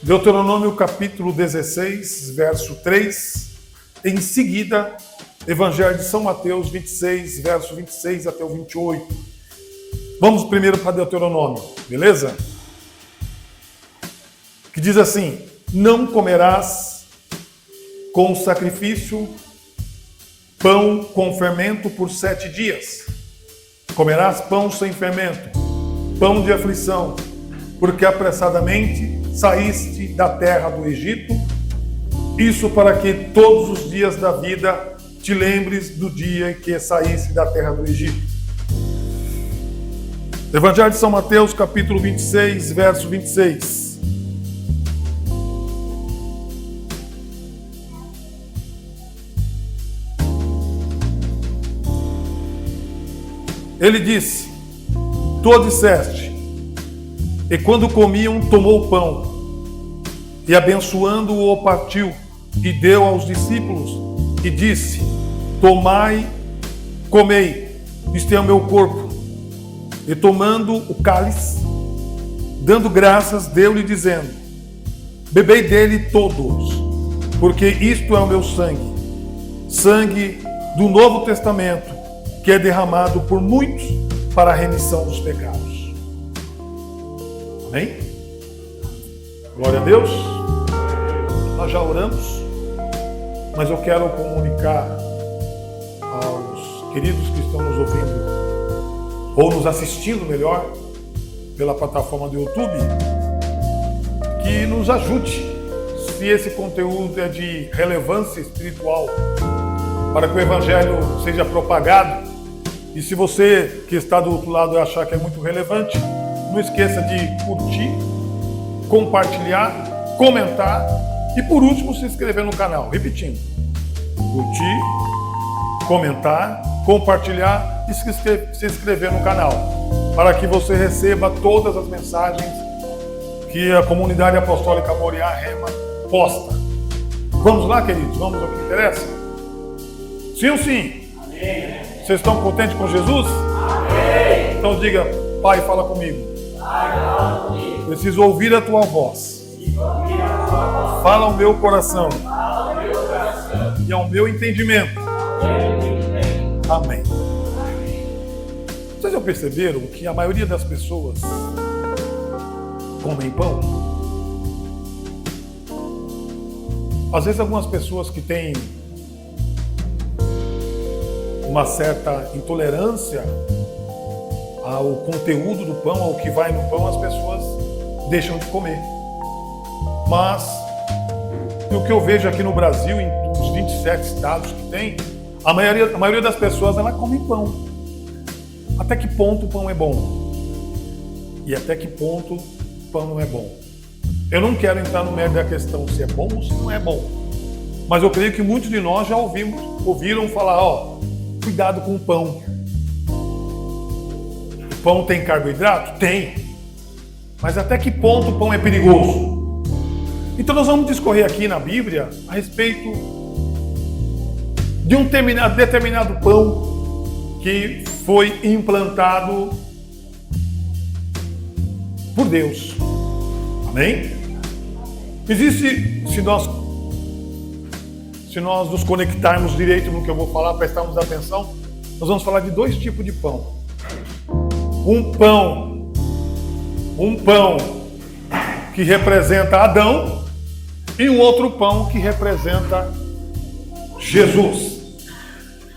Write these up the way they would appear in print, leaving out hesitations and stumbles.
Deuteronômio capítulo 16, verso 3. Em seguida, Evangelho de São Mateus 26, verso 26 até o 28. Vamos primeiro para Deuteronômio, beleza? Que diz assim: não comerás com sacrifício pão com fermento por 7 dias. Comerás pão sem fermento, pão de aflição, porque apressadamente saíste da terra do Egito, isso para que todos os dias da vida te lembres do dia em que saíste da terra do Egito. Evangelho de São Mateus, capítulo 26, verso 26. Ele disse: tu disseste, e quando comiam, tomou o pão, e abençoando-o, partiu, e deu aos discípulos, e disse: tomai, comei, isto é o meu corpo. E tomando o cálice, dando graças, deu-lhe, dizendo: bebei dele todos, porque isto é o meu sangue, sangue do Novo Testamento, que é derramado por muitos para a remissão dos pecados. Amém? Glória a Deus. Nós já oramos, mas eu quero comunicar aos queridos que estão nos ouvindo, ou nos assistindo melhor, pela plataforma do YouTube, que nos ajude, se esse conteúdo é de relevância espiritual, para que o Evangelho seja propagado. E se você que está do outro lado achar que é muito relevante, não esqueça de curtir, compartilhar, comentar e, por último, se inscrever no canal. Repetindo: curtir, comentar, compartilhar e se inscrever no canal, para que você receba todas as mensagens que a comunidade apostólica Moriá Rema posta. Vamos lá, queridos? Vamos ao que interessa? Sim ou sim? Amém. Vocês estão contentes com Jesus? Amém. Então diga: Pai, fala comigo. Preciso ouvir a tua voz. Fala ao meu coração. E ao meu entendimento. Amém. Vocês já perceberam que a maioria das pessoas comem pão? Às vezes algumas pessoas que têm uma certa intolerância ao conteúdo do pão, ao que vai no pão, as pessoas deixam de comer. Mas o que eu vejo aqui no Brasil, nos 27 estados que tem, a maioria das pessoas, ela come pão. Até que ponto o pão é bom? E até que ponto o pão não é bom? Eu não quero entrar no mérito da questão se é bom ou se não é bom. Mas eu creio que muitos de nós já ouviram falar: cuidado com o pão. O pão tem carboidrato? Tem. Mas até que ponto o pão é perigoso? Então nós vamos discorrer aqui na Bíblia a respeito de um determinado pão que foi implantado por Deus. Amém? Existe, se nós nos conectarmos direito no que eu vou falar, prestarmos atenção, nós vamos falar de 2 tipos de pão. Um pão que representa Adão e um outro pão que representa Jesus.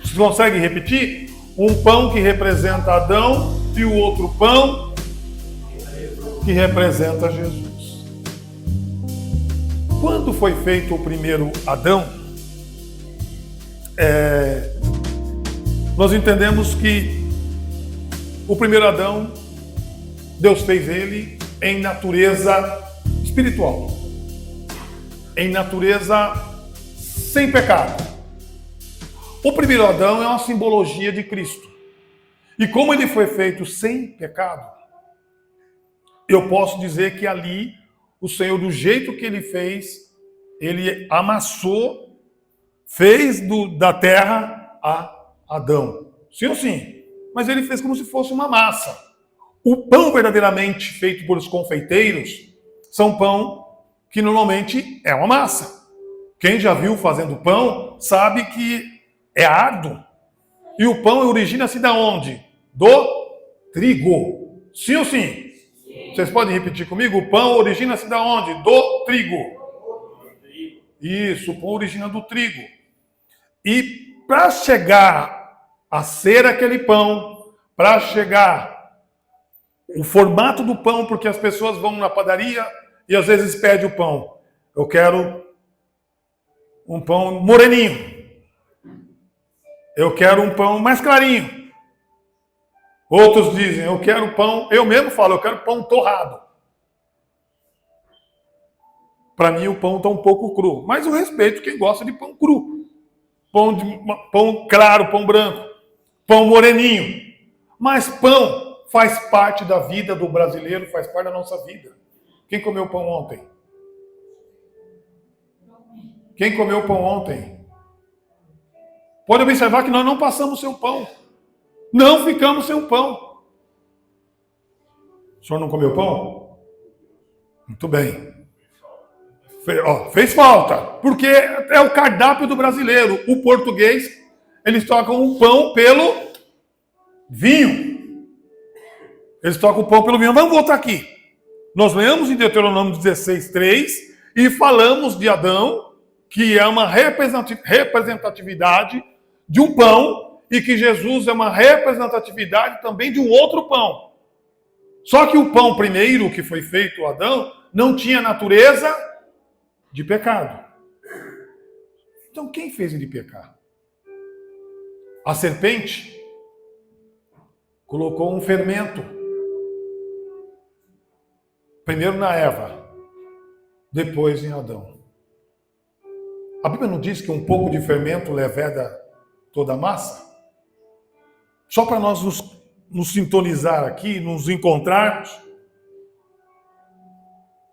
Você consegue repetir? Um pão que representa Adão e o outro pão que representa Jesus. Quando foi feito o primeiro Adão, nós entendemos que o primeiro Adão, Deus fez ele em natureza espiritual, em natureza sem pecado. O primeiro Adão é uma simbologia de Cristo. E como ele foi feito sem pecado, eu posso dizer que ali, o Senhor, do jeito que ele fez, ele amassou, fez da terra a Adão. Sim ou sim? Mas ele fez como se fosse uma massa. O pão verdadeiramente feito por os confeiteiros são pão que normalmente é uma massa. Quem já viu fazendo pão sabe que é árduo. E o pão origina-se da onde? Do trigo. Sim ou sim? Vocês podem repetir comigo? O pão origina-se da onde? Do trigo. Isso, o pão origina do trigo. E para chegar a ser aquele pão, para chegar o formato do pão, porque as pessoas vão na padaria e às vezes pedem o pão. Eu quero um pão moreninho. Eu quero um pão mais clarinho. Outros dizem, eu quero pão, eu mesmo falo, eu quero pão torrado. Para mim o pão está um pouco cru, mas eu respeito quem gosta de pão cru. Pão claro, pão branco, pão moreninho. Mas pão faz parte da vida do brasileiro, faz parte da nossa vida. Quem comeu pão ontem? Quem comeu pão ontem? Pode observar que nós não passamos sem o pão. Não ficamos sem o pão. O senhor não comeu pão? Muito bem. Fez falta, porque é o cardápio do brasileiro. O português, eles trocam o pão pelo vinho. Eles trocam o pão pelo vinho. Vamos voltar aqui. Nós lemos em Deuteronômio 16:3 e falamos de Adão, que é uma representatividade de um pão, e que Jesus é uma representatividade também de um outro pão. Só que o pão primeiro que foi feito, Adão, não tinha natureza de pecado. Então quem fez ele pecar? A serpente colocou um fermento. Primeiro na Eva, depois em Adão. A Bíblia não diz que um pouco de fermento leveda toda a massa? Só para nós nos sintonizar aqui, nos encontrarmos.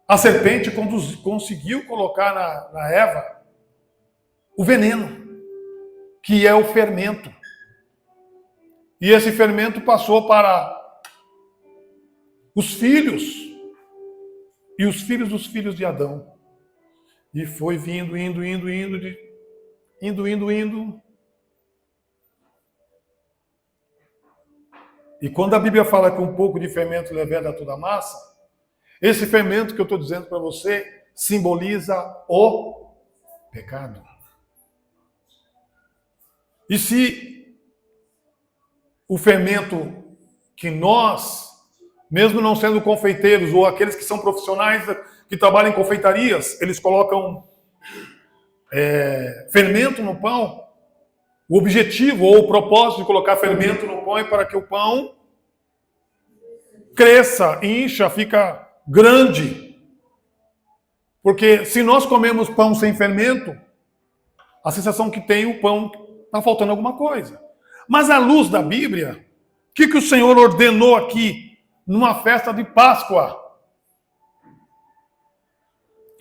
A serpente conseguiu colocar na Eva o veneno, que é o fermento. E esse fermento passou para os filhos e os filhos dos filhos de Adão. E foi indo. E quando a Bíblia fala que um pouco de fermento leveda toda a massa, esse fermento que eu estou dizendo para você simboliza o pecado. E se o fermento que nós, mesmo não sendo confeiteiros ou aqueles que são profissionais que trabalham em confeitarias, eles colocam fermento no pão, o objetivo ou o propósito de colocar fermento no pão é para que o pão cresça, incha, fica grande. Porque se nós comemos pão sem fermento, a sensação que tem, o pão está faltando alguma coisa. Mas à luz da Bíblia, o que o Senhor ordenou aqui numa festa de Páscoa?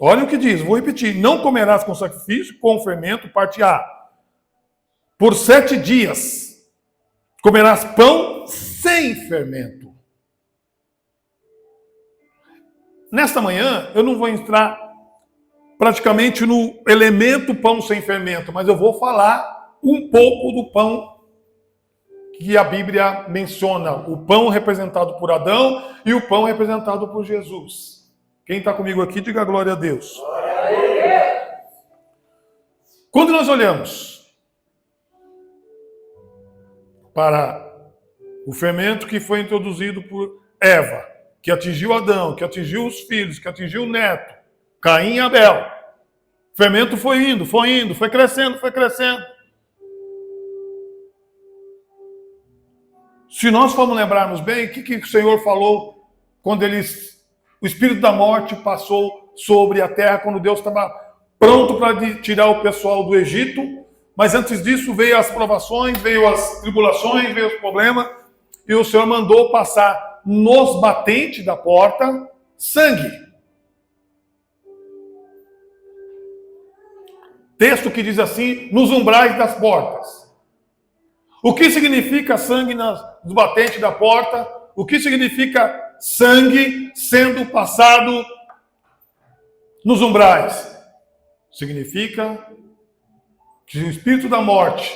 Olha o que diz, vou repetir. Não comerás com sacrifício, com fermento, parte A. Por 7 dias comerás pão sem fermento. Nesta manhã, eu não vou entrar praticamente no elemento pão sem fermento, mas eu vou falar um pouco do pão que a Bíblia menciona. O pão representado por Adão e o pão representado por Jesus. Quem está comigo aqui, diga glória a Deus. Glória a Deus. Quando nós olhamos para o fermento que foi introduzido por Eva, que atingiu Adão, que atingiu os filhos, que atingiu o neto, Caim e Abel. O fermento foi indo, foi crescendo. Se nós formos lembrarmos bem, o que o Senhor falou quando o espírito da morte passou sobre a terra, quando Deus estava pronto para tirar o pessoal do Egito, mas antes disso veio as provações, veio as tribulações, veio os problemas, e o Senhor mandou passar nos batentes da porta sangue. Texto que diz assim, nos umbrais das portas. O que significa sangue nos batentes da porta? O que significa sangue sendo passado nos umbrais. Significa que o espírito da morte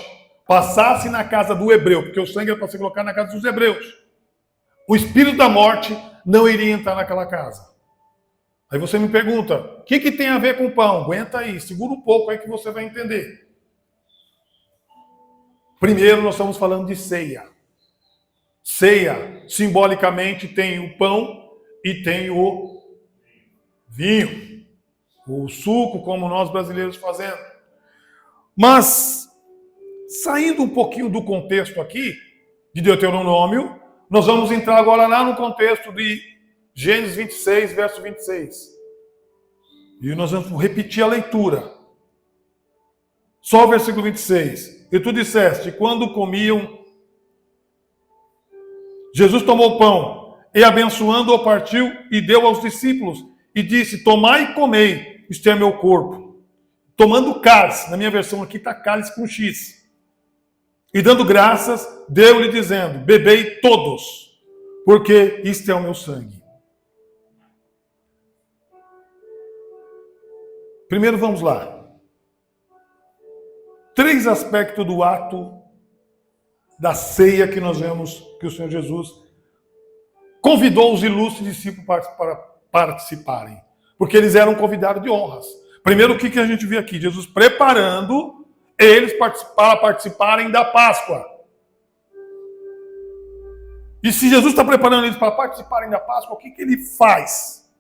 passasse na casa do hebreu, porque o sangue era para ser colocado na casa dos hebreus. O espírito da morte não iria entrar naquela casa. Aí você me pergunta, o que tem a ver com o pão? Aguenta aí, segura um pouco aí que você vai entender. Primeiro nós estamos falando de ceia. Ceia, simbolicamente, tem o pão e tem o vinho. O suco, como nós brasileiros fazemos. Mas, saindo um pouquinho do contexto aqui, de Deuteronômio, nós vamos entrar agora lá no contexto de Gênesis 26, verso 26. E nós vamos repetir a leitura. Só o versículo 26. E tu disseste, quando comiam, Jesus tomou o pão, e abençoando-o partiu, e deu aos discípulos, e disse, tomai e comei, isto é meu corpo. Tomando o cálice, na minha versão aqui está cálice com X. E dando graças, deu-lhe dizendo, bebei todos, porque isto é o meu sangue. Primeiro vamos lá. 3 aspectos do ato da ceia que nós vemos que o Senhor Jesus convidou os ilustres discípulos para participarem. Porque eles eram convidados de honras. Primeiro, o que a gente vê aqui? Jesus preparando eles para participarem da Páscoa. E se Jesus está preparando eles para participarem da Páscoa, o que ele faz?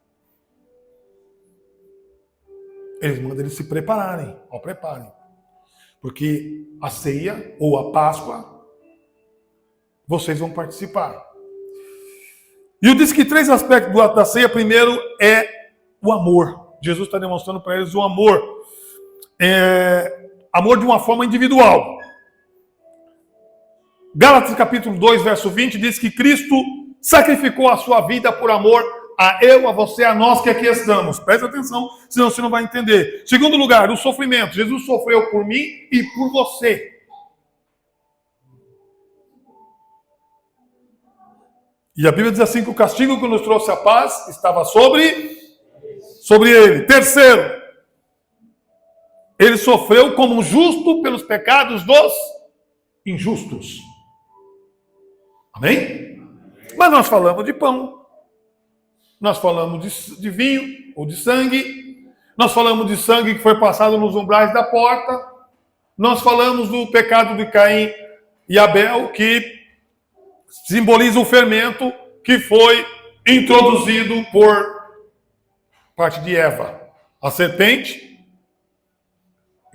Ele manda eles se prepararem. Preparem. Porque a ceia, ou a Páscoa, vocês vão participar. E eu disse que 3 aspectos do ato da ceia. Primeiro é o amor. Jesus está demonstrando para eles o amor. Amor de uma forma individual. Gálatas capítulo 2, verso 20, diz que Cristo sacrificou a sua vida por amor a eu, a você, a nós que aqui estamos. Presta atenção, senão você não vai entender. Segundo lugar, o sofrimento. Jesus sofreu por mim e por você. E a Bíblia diz assim que o castigo que nos trouxe a paz estava sobre ele. Terceiro, ele sofreu como justo pelos pecados dos injustos. Amém? Mas nós falamos de pão. Nós falamos de vinho ou de sangue. Nós falamos de sangue que foi passado nos umbrais da porta. Nós falamos do pecado de Caim e Abel, que simboliza o fermento que foi introduzido por parte de Eva. A serpente,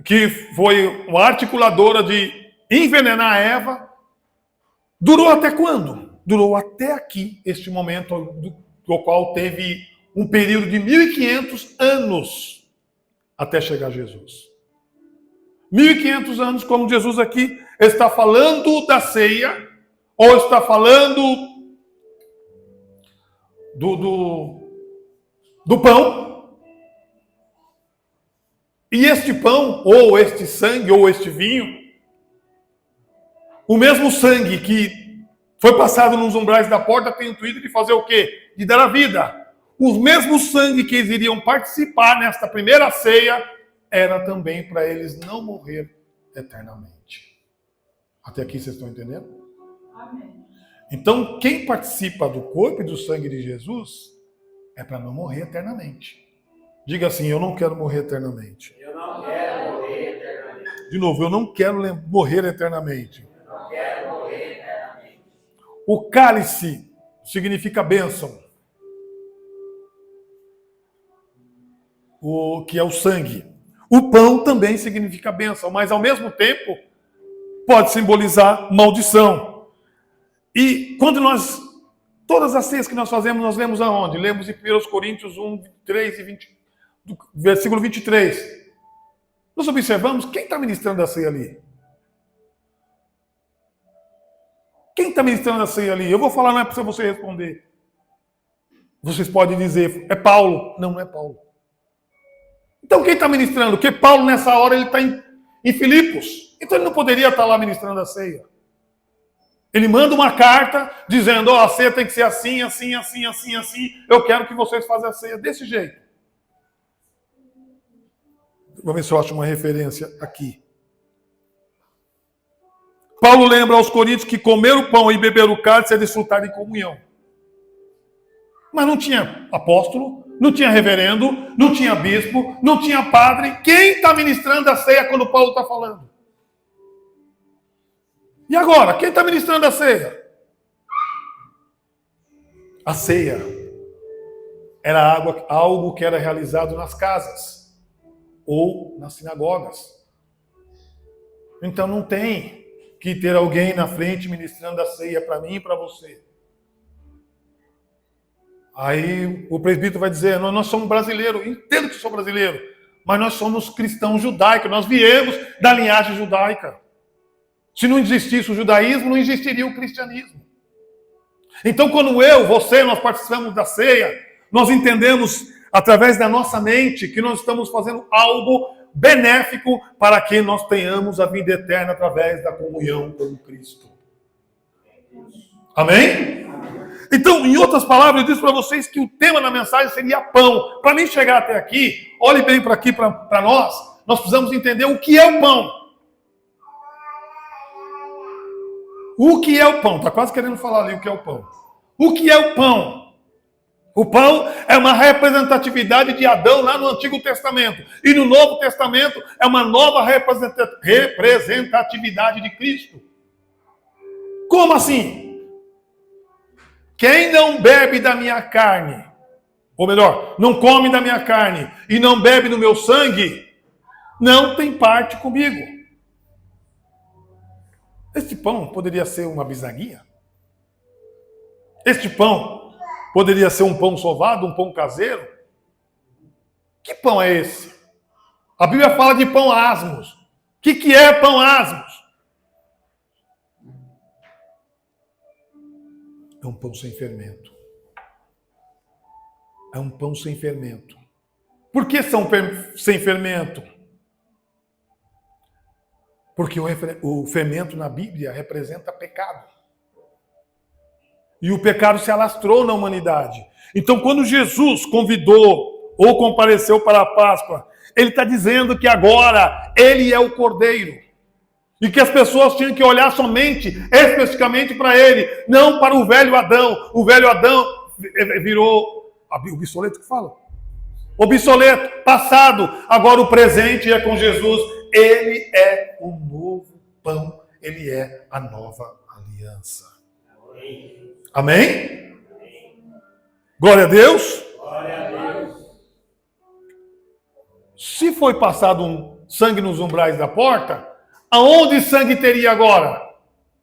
que foi uma articuladora de envenenar Eva, durou até quando? Durou até aqui, este momento do qual teve um período de 1500 anos até chegar Jesus. 1500 anos, como Jesus aqui está falando da ceia, ou está falando do pão. E este pão, ou este sangue, ou este vinho, o mesmo sangue que foi passado nos umbrais da porta tem o intuito de fazer o quê? De dar a vida. Os mesmos sangue que eles iriam participar nesta primeira ceia era também para eles não morrer eternamente. Até aqui vocês estão entendendo? Amém. Então, quem participa do corpo e do sangue de Jesus é para não morrer eternamente. Diga assim, eu não quero morrer eternamente. Eu não quero morrer eternamente. De novo, eu não quero morrer eternamente. Eu não quero morrer eternamente. O cálice significa bênção. O que é o sangue. O pão também significa bênção, mas ao mesmo tempo pode simbolizar maldição. E quando todas as ceias que nós fazemos, nós lemos aonde? Lemos em 1 Coríntios 1, 3 e 20, versículo 23. Nós observamos quem está ministrando a ceia ali. Quem está ministrando a ceia ali? Eu vou falar, não é para você responder. Vocês podem dizer, é Paulo. Não, não é Paulo. Então quem está ministrando? Porque Paulo nessa hora ele está em Filipos. Então ele não poderia estar lá ministrando a ceia. Ele manda uma carta dizendo, a ceia tem que ser assim, assim, assim, assim, assim. Eu quero que vocês façam a ceia desse jeito. Vamos ver se eu acho uma referência aqui. Paulo lembra aos Coríntios que comer o pão e beber o cálice é desfrutar de comunhão. Mas não tinha apóstolo, não tinha reverendo, não tinha bispo, não tinha padre. Quem está ministrando a ceia quando Paulo está falando? E agora, quem está ministrando a ceia? A ceia era algo que era realizado nas casas ou nas sinagogas. Então não tem que ter alguém na frente ministrando a ceia para mim e para você. Aí o presbítero vai dizer, nós somos brasileiros, entendo que sou brasileiro, mas nós somos cristãos judaicos, nós viemos da linhagem judaica. Se não existisse o judaísmo, não existiria o cristianismo. Então quando nós participamos da ceia, nós entendemos através da nossa mente que nós estamos fazendo algo benéfico para que nós tenhamos a vida eterna através da comunhão com Cristo. Amém? Então, em outras palavras, eu disse para vocês que o tema da mensagem seria pão. Para mim chegar até aqui, olhe bem para aqui para nós precisamos entender o que é o pão. O que é o pão? Está quase querendo falar ali o que é o pão. O que é o pão? O pão é uma representatividade de Adão lá no Antigo Testamento. E no Novo Testamento é uma nova representatividade de Cristo. Como assim? Quem não bebe da minha carne, ou melhor, não come da minha carne e não bebe do meu sangue, não tem parte comigo. Este pão poderia ser uma bisnaguinha? Este pão poderia ser um pão sovado, um pão caseiro? Que pão é esse? A Bíblia fala de pão asmos. O que é pão asmos? É um pão sem fermento. É um pão sem fermento. Por que são sem fermento? Porque o fermento na Bíblia representa pecado. E o pecado se alastrou na humanidade. Então, quando Jesus convidou ou compareceu para a Páscoa, ele está dizendo que agora ele é o Cordeiro. E que as pessoas tinham que olhar somente, especificamente para ele, não para o velho Adão. O velho Adão virou obsoleto que fala? Obsoleto, passado. Agora o presente é com Jesus. Ele é o novo pão. Ele é a nova aliança. Amém? Glória a Deus. Glória a Deus. Se foi passado um sangue nos umbrais da porta, aonde sangue teria agora?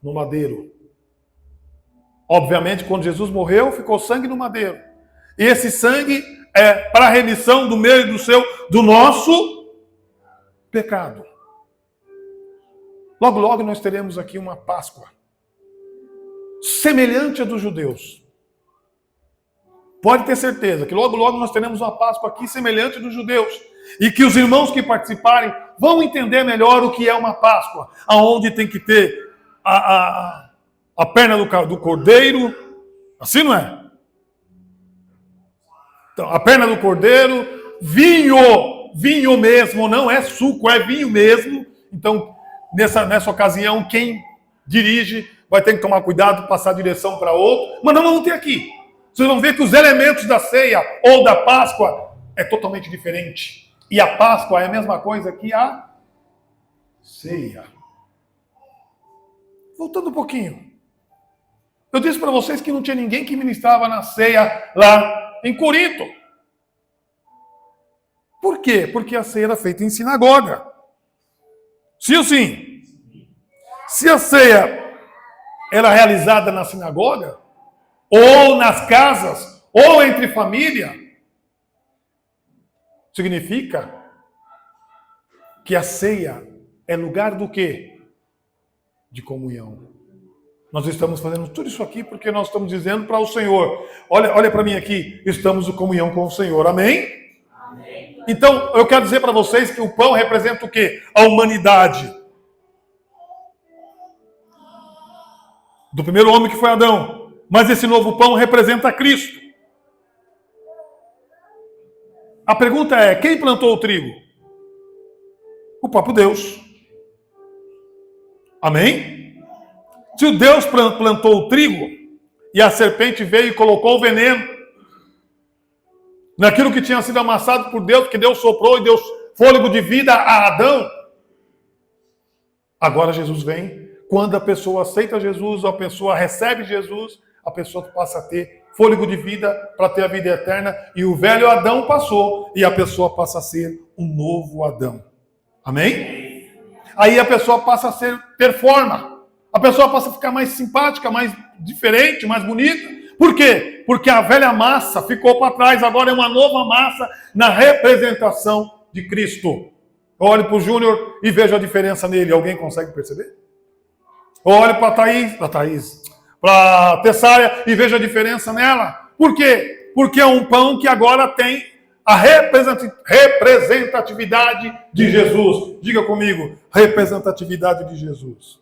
No madeiro. Obviamente, quando Jesus morreu, ficou sangue no madeiro. E esse sangue é para a remissão do meu e do nosso pecado. Logo, logo nós teremos aqui uma Páscoa semelhante à dos judeus. Pode ter certeza que logo, logo nós teremos uma Páscoa aqui semelhante dos judeus. E que os irmãos que participarem vão entender melhor o que é uma Páscoa. Aonde tem que ter a perna do cordeiro. Assim não é? Então, a perna do cordeiro, vinho mesmo, não é suco, é vinho mesmo. Então, nessa ocasião, quem dirige vai ter que tomar cuidado, passar a direção para outro. Mas não vamos ter aqui. Vocês vão ver que os elementos da ceia ou da Páscoa é totalmente diferente. E a Páscoa é a mesma coisa que a ceia. Voltando um pouquinho. Eu disse para vocês que não tinha ninguém que ministrava na ceia lá em Corinto. Por quê? Porque a ceia era feita em sinagoga. Sim ou sim? Se a ceia era realizada na sinagoga, ou nas casas, ou entre família, significa que a ceia é lugar do quê? De comunhão. Nós estamos fazendo tudo isso aqui porque nós estamos dizendo para o Senhor, olha para mim aqui, estamos em comunhão com o Senhor, amém? Amém. Então, eu quero dizer para vocês que o pão representa o quê? A humanidade. Do primeiro homem que foi Adão. Mas esse novo pão representa Cristo. A pergunta é, quem plantou o trigo? O próprio Deus. Amém? Se o Deus plantou o trigo e a serpente veio e colocou o veneno naquilo que tinha sido amassado por Deus, que Deus soprou e deu fôlego de vida a Adão, agora Jesus vem. Quando a pessoa aceita Jesus, a pessoa recebe Jesus, a pessoa passa a ter fôlego de vida para ter a vida eterna, e o velho Adão passou e a pessoa passa a ser um novo Adão. Amém? Aí a pessoa passa a ter forma. A pessoa passa a ficar mais simpática, mais diferente, mais bonita. Por quê? Porque a velha massa ficou para trás, agora é uma nova massa na representação de Cristo. Eu olho para o Júnior e vejo a diferença nele. Alguém consegue perceber? Eu olho para a Thaís, para a Tessária e vejo a diferença nela. Por quê? Porque é um pão que agora tem a representatividade de Jesus. Diga comigo, representatividade de Jesus.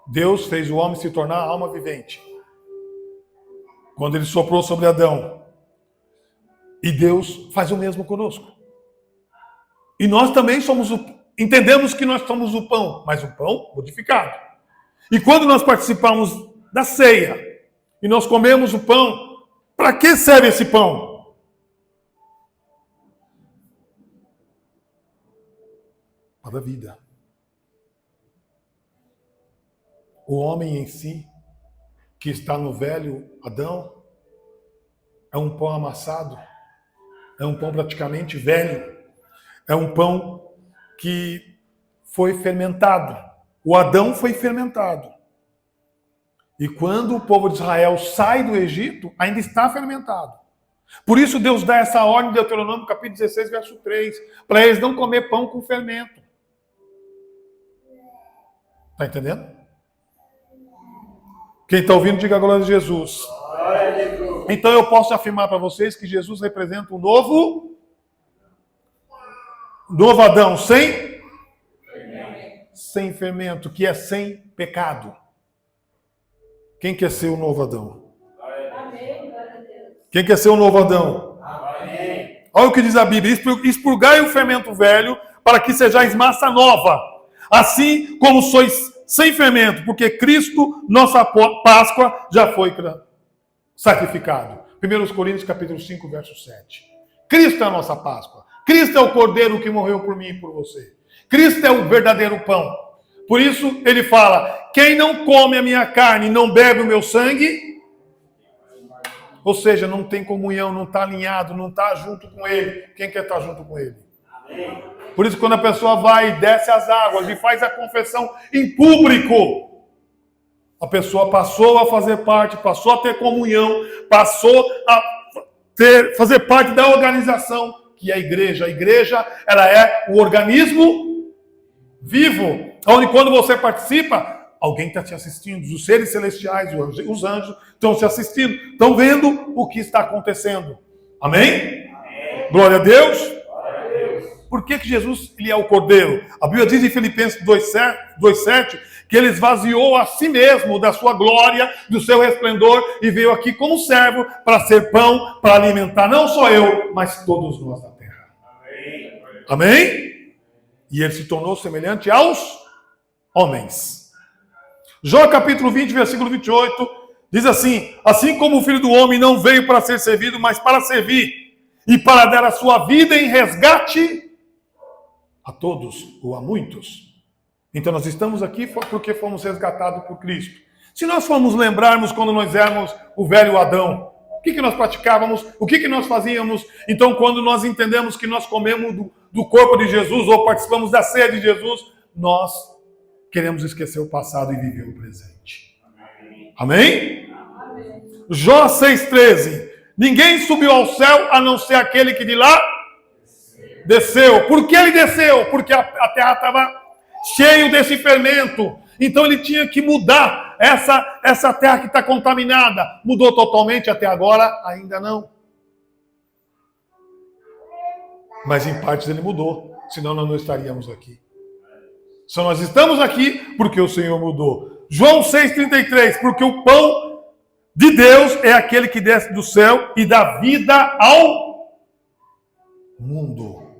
Deus fez o homem se tornar alma vivente. Quando ele soprou sobre Adão. E Deus faz o mesmo conosco. E nós também entendemos que nós somos o pão, mas o pão modificado. E quando nós participamos da ceia, e nós comemos o pão, para que serve esse pão? Para a vida. O homem em si, que está no velho Adão, é um pão amassado, é um pão praticamente velho, é um pão que foi fermentado. O Adão foi fermentado. E quando o povo de Israel sai do Egito, ainda está fermentado. Por isso Deus dá essa ordem de Deuteronômio, capítulo 16, verso 3, para eles não comer pão com fermento. Está entendendo? Quem está ouvindo, diga a glória de Jesus. Então eu posso afirmar para vocês que Jesus representa um novo Adão, sem fermento, que é sem pecado. Quem quer ser o novo Adão? Quem quer ser o novo Adão? Olha o que diz a Bíblia: expurgai o fermento velho, para que sejais massa nova, assim como sois sem fermento, porque Cristo, nossa Páscoa, já foi sacrificado. 1 Coríntios capítulo 5, verso 7. Cristo é a nossa Páscoa. Cristo é o Cordeiro que morreu por mim e por você. Cristo é o verdadeiro pão. Por isso ele fala: quem não come a minha carne e não bebe o meu sangue, ou seja, não tem comunhão, não está alinhado, não está junto com ele. Quem quer estar junto com ele? Amém. Por isso, quando a pessoa vai e desce as águas e faz a confissão em público, a pessoa passou a fazer parte, passou a ter comunhão, passou a fazer parte da organização que é a igreja. A igreja, ela é o organismo vivo, onde quando você participa, alguém está te assistindo. Os seres celestiais, os anjos estão te assistindo, estão vendo o que está acontecendo. Amém? Amém. Glória a Deus. Por que Jesus ele é o Cordeiro? A Bíblia diz em Filipenses 2,7 que ele esvaziou a si mesmo da sua glória, do seu resplendor, e veio aqui como servo para ser pão, para alimentar não só eu, mas todos nós da terra. Amém? Amém? E ele se tornou semelhante aos homens. Jó capítulo 20, versículo 28, diz assim: assim como o Filho do Homem não veio para ser servido, mas para servir, e para dar a sua vida em resgate a todos ou a muitos. Então nós estamos aqui porque fomos resgatados por Cristo. Se nós formos lembrarmos quando nós éramos o velho Adão, o que nós praticávamos, o que nós fazíamos, então quando nós entendemos que nós comemos do corpo de Jesus ou participamos da ceia de Jesus, nós queremos esquecer o passado e viver o presente. Amém? Amém? Jó 6,13. Ninguém subiu ao céu a não ser aquele que de lá desceu. Por que ele desceu? Porque a terra estava cheia desse fermento. Então ele tinha que mudar essa terra que está contaminada. Mudou totalmente até agora? Ainda não. Mas em partes ele mudou. Senão nós não estaríamos aqui. Só nós estamos aqui porque o Senhor mudou. João 6,33. Porque o pão de Deus é aquele que desce do céu e dá vida ao mundo.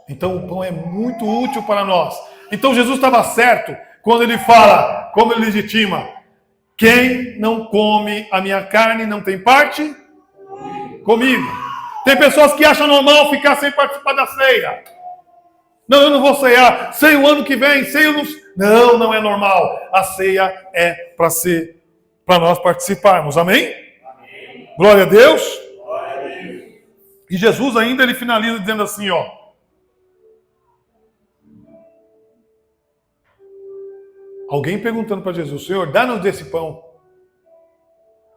Então o pão é muito útil para nós. Então Jesus estava certo quando ele fala, como ele legitima: quem não come a minha carne não tem parte comigo. Tem pessoas que acham normal ficar sem participar da ceia. Não, eu não vou ceiar. Sei o ano que vem, sei o... Não, não é normal. A ceia é para nós participarmos. Amém? Amém. Glória a Deus. Glória a Deus. E Jesus ainda ele finaliza dizendo assim, ó: alguém perguntando para Jesus: Senhor, dá-nos desse pão.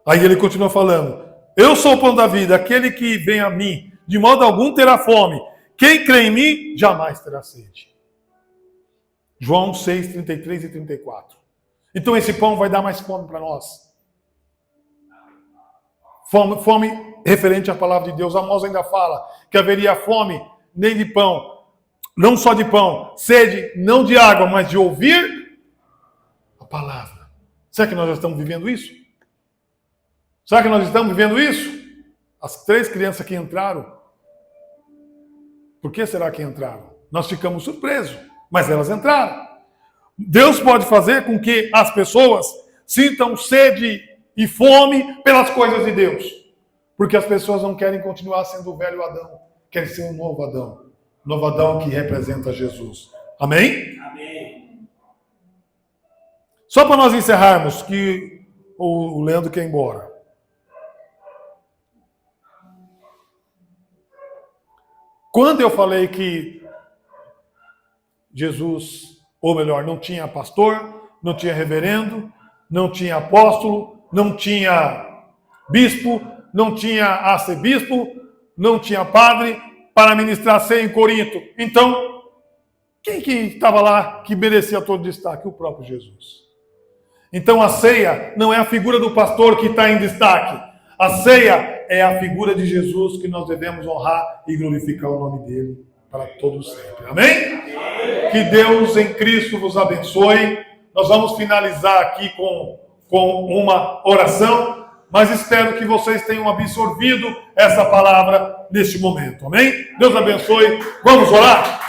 Aí ele continua falando: eu sou o pão da vida, aquele que vem a mim, de modo algum terá fome. Quem crê em mim, jamais terá sede. João 6, 33 e 34. Então esse pão vai dar mais fome para nós. Fome referente à palavra de Deus. Amós ainda fala que haveria fome nem de pão, não só de pão, sede não de água, mas de ouvir a palavra. Será que nós já estamos vivendo isso? Será que nós estamos vivendo isso? As 3 crianças que entraram, por que será que entraram? Nós ficamos surpresos, mas elas entraram. Deus pode fazer com que as pessoas sintam sede e fome pelas coisas de Deus, porque as pessoas não querem continuar sendo o velho Adão, querem ser um novo Adão. Novo Adão que representa Jesus. Amém? Amém. Só para nós encerrarmos, que o Leandro quer ir embora. Quando eu falei que Jesus, ou melhor, não tinha pastor, não tinha reverendo, não tinha apóstolo, não tinha bispo, não tinha arcebispo, não tinha padre para ministrar ceia em Corinto. Então, quem que estava lá que merecia todo destaque? O próprio Jesus. Então a ceia não é a figura do pastor que está em destaque. A ceia é a figura de Jesus que nós devemos honrar e glorificar o nome dele para todos sempre. Amém? Que Deus em Cristo vos abençoe. Nós vamos finalizar aqui com uma oração, mas espero que vocês tenham absorvido essa palavra neste momento. Amém? Deus abençoe. Vamos orar?